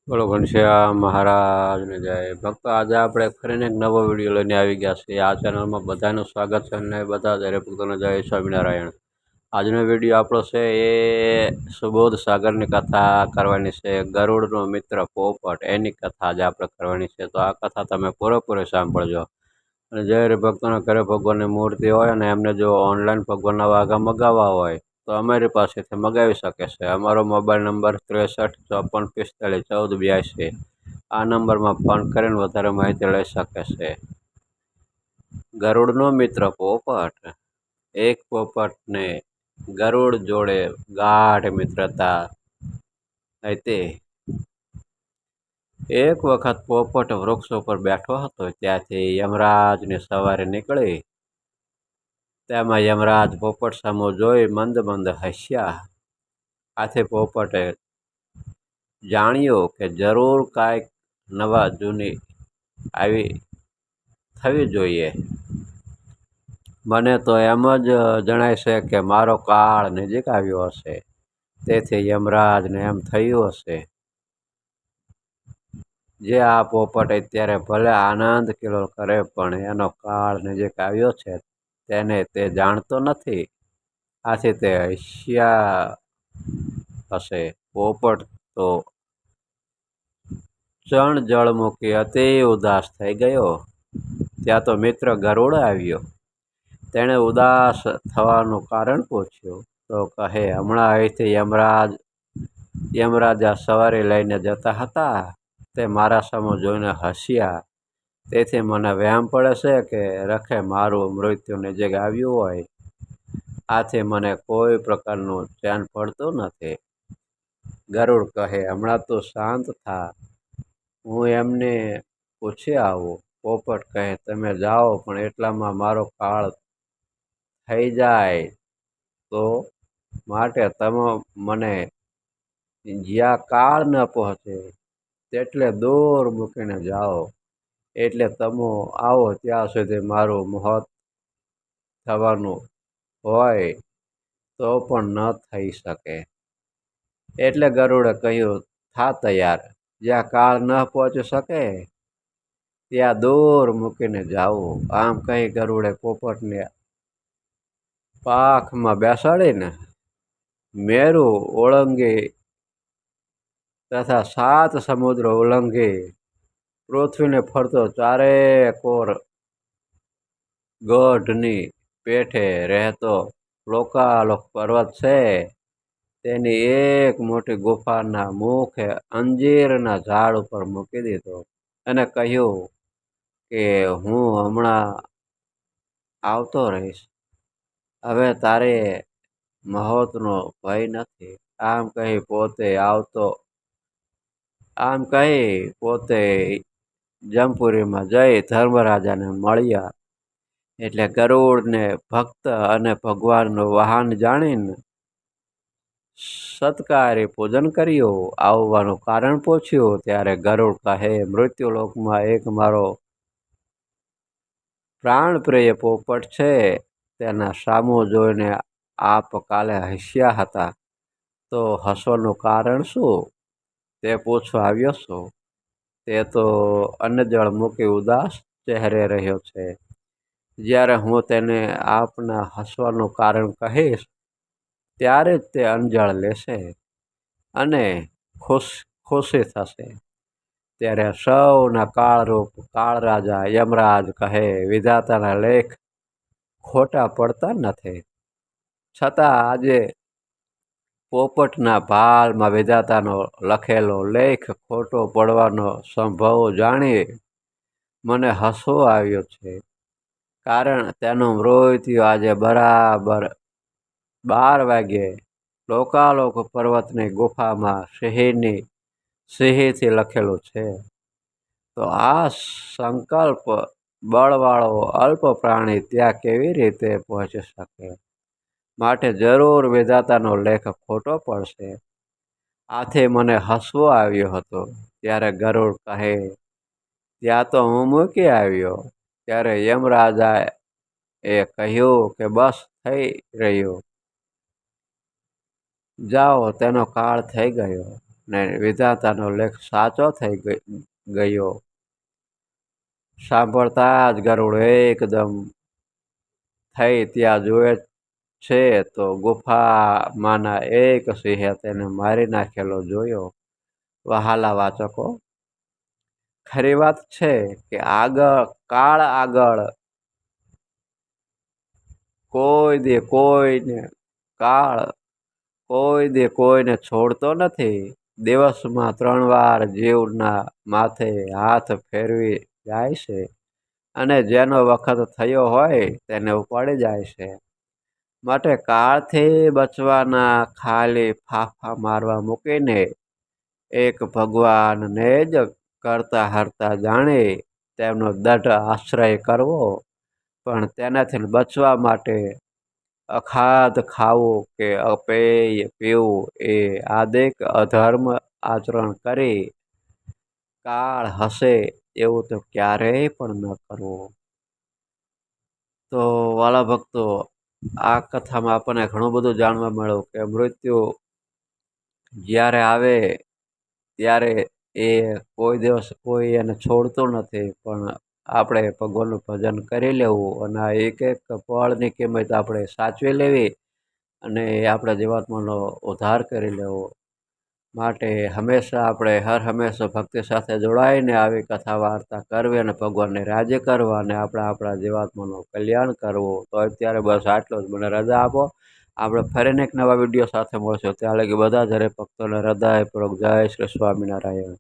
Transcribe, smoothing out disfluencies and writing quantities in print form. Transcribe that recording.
બોલો ઘનશ્યામ મહારાજને જય ભક્તો. આજે આપણે ફરીને એક નવો વિડીયો લઈને આવી ગયા છીએ. આ ચેનલમાં બધાનું સ્વાગત છે અને બધા દરેક ભક્તોને જય સ્વામિનારાયણ. આજનો વિડીયો આપણો છે એ સુબોધ સાગરની કથા કરવાની છે. ગરુડનો મિત્ર પોપટ એની કથા આજે આપણે કરવાની છે. તો આ કથા તમે પૂરેપૂરી સાંભળજો. અને જે ભક્તોના ઘરે ભગવાનની મૂર્તિ હોય અને એમને જો ઓનલાઈન ભગવાનના વાઘા મગાવવા હોય તો અમારી પાસેથી મગાવી શકે છે. અમારો મોબાઈલ નંબર 63 54 45 14 82. આ નંબરમાં ફોન કરીને વધારે માહિતી લઈ શકે છે. ગરુડનો મિત્ર પોપટ. એક પોપટને ગરુડ જોડે ગાઢ મિત્રતા હતી. એક વખત પોપટ વૃક્ષ ઉપર બેઠો હતો. ત્યાંથી યમરાજની સવારી નીકળી. તેમાં યમરાજ પોપટ સામો જોઈ મંદ મંદ હસ્યા. આથી પોપટે જાણ્યું કે જરૂર કાંઈક નવા જૂની આવી થવી જોઈએ. મને તો એમ જ જણાય છે કે મારો કાળ નજીક આવ્યો હશે. તેથી યમરાજને એમ થયું હશે જે આ પોપટ અત્યારે ભલે આનંદ કિલોલ કરે પણ એનો કાળ નજીક આવ્યો છે તેને તે જાણતો નથી. આથી તે હસ્યા હશે. પોપટ તો ચણ જળ મૂકી અતિ ઉદાસ થઈ ગયો. ત્યાં તો મિત્ર ગરુડ આવ્યો. તેણે ઉદાસ થવાનું કારણ પૂછ્યું તો કહે, હમણાં અહીંથી યમરાજા સવારી લઈને જતા હતા. તે મારા સામું જોઈને હસ્યા. તેથી મને વહેમ પડે છે કે રખે મારું મૃત્યુ નજીક આવ્યું હોય. આથી મને કોઈ પ્રકારનું ચેન પડતું નથી. ગરુડ કહે, હમણાં તું શાંત થા, હું એમને પૂછી આવું. પોપટ કહે, તમે જાઓ પણ એટલામાં મારો કાળ થઈ જાય તો માટે તમે મને જ્યાં કાળ ન પહોંચે તેટલે દૂર મૂકીને જાઓ. એટલે તમે આવો ત્યાં સુધી મારું મોત થવાનું હોય તો પણ ન થઈ શકે. એટલે ગરુડે કહ્યું, થા તૈયાર, જ્યાં કાળ ન પહોંચી શકે ત્યાં દૂર મૂકીને જાવું. આમ કહી ગરુડે પોપટને પાંખમાં બેસાડીને મેરુ ઓળંગી તથા 7 સમુદ્ર ઓળંગી પૃથ્વીને ફરતો ચારે કોર ગઢની પેઠે રહેતો લોકાલોક પર્વત છે તેની એક મોટી ગુફાના મુખે અંજીરના ઝાડ ઉપર મૂકી દીધો અને કહ્યું કે હું હમણાં આવતો રહીશ. હવે તારે મોતનો ભય નથી. આમ કહી પોતે જમપુરીમાં જઈ ધર્મરાજાને મળ્યા. એટલે ગરુડને ભક્ત અને ભગવાનનું વાહન જાણીને સત્કારી પૂજન કર્યું. આવવાનું કારણ પૂછ્યું ત્યારે ગરુડ કહે, મૃત્યુલોકમાં એક મારો પ્રાણપ્રિય પોપટ છે. તેના સામું જોઈને આપ કાલે હસ્યા હતા તો હસવાનું કારણ શું તે પૂછવા આવ્યો છું. તે તો અન્નજળ મૂકી ઉદાસ ચહેરે રહ્યો છે. જ્યારે હું તેને આપના હસવાનું કારણ કહીશ ત્યારે જ તે અન્નજળ લેશે અને ખુશી થશે. ત્યારે સૌના કાળરૂપ કાળરાજા યમરાજ કહે, વિધાતાના લેખ ખોટા પડતા નથી. છતાં આજે પોપટના ભાલમાં વિધાતાનો લખેલો લેખ ખોટો પડવાનો સંભવ જાણી મને હસવું આવ્યું છે. કારણ તેનું મૃત્યુ આજે બરાબર 12 વાગ્યે લોકાલોક પર્વતની ગુફામાં સિંહીથી લખેલું છે. તો આ સંકલ્પ બળવાળો અલ્પ પ્રાણી ત્યાં કેવી રીતે પહોંચી શકે? માટે જરૂર વિધાતાનો લેખ ખોટો પડશે. આથી મને હસવું આવ્યું હતું. ત્યારે ગરુડ કહે, ત્યાં તો હું મૂકી આવ્યો. ત્યારે યમરાજાએ કહ્યું કે બસ થઈ રહ્યું, જાઓ, તેનો કાળ થઈ ગયો. ને વિધાતાનો લેખ સાચો થઈ ગયો. સાંભળતા જ ગરુડ એકદમ થઈ ત્યાં જુએ છે તો ગુફામાંના એક સિંહે તેને મારી નાખેલો જોયો. વહાલા વાચકો, ખરી વાત છે કે કાળ આગળ કોઈ દે કોઈને છોડતો નથી. દિવસમાં 3 વાર જીવના માથે હાથ ફેરવી જાય છે અને જેનો વખત થયો હોય તેને ઉપાડી જાય છે. માટે કાળથી બચવાના ખાલી ફાફા મારવા મૂકીને એક ભગવાનને જ કરતા હરતા જાણી તેમનો દઢ આશ્રય કરવો, પણ તેનાથી બચવા માટે અખાધ ખાવું કે અપેય પીવું એ આદિક અધર્મ આચરણ કરી કાળ હશે એવું તો ક્યારેય પણ ન કરવું. તો વાલા ભક્તો, આ કથામાં આપણને ઘણું બધું જાણવા મળ્યું કે મૃત્યુ જ્યારે આવે ત્યારે એ કોઈ દિવસ કોઈ એને છોડતું નથી, પણ આપણે ભગવાનનું ભજન કરી લેવું અને આ એક પળની કિંમત આપણે સાચવી લેવી અને આપણા જીવાત્માનો ઉદ્ધાર કરી લેવો. માટે હંમેશા આપણે હંમેશા ભક્તિ સાથે જોડાઈને આવી કથા વાર્તા કરવી અને ભગવાનને રાજી કરવા અને આપણા જીવાત્માનું કલ્યાણ કરવું. તો અત્યારે બસ આટલું જ. મને રજા આપો. આપણે ફરીને એક નવા વિડીયો સાથે મળશું. ત્યાં લગી બધા જ હરે ભક્તોને હૃદયપૂર્વક જય શ્રી સ્વામિનારાયણ.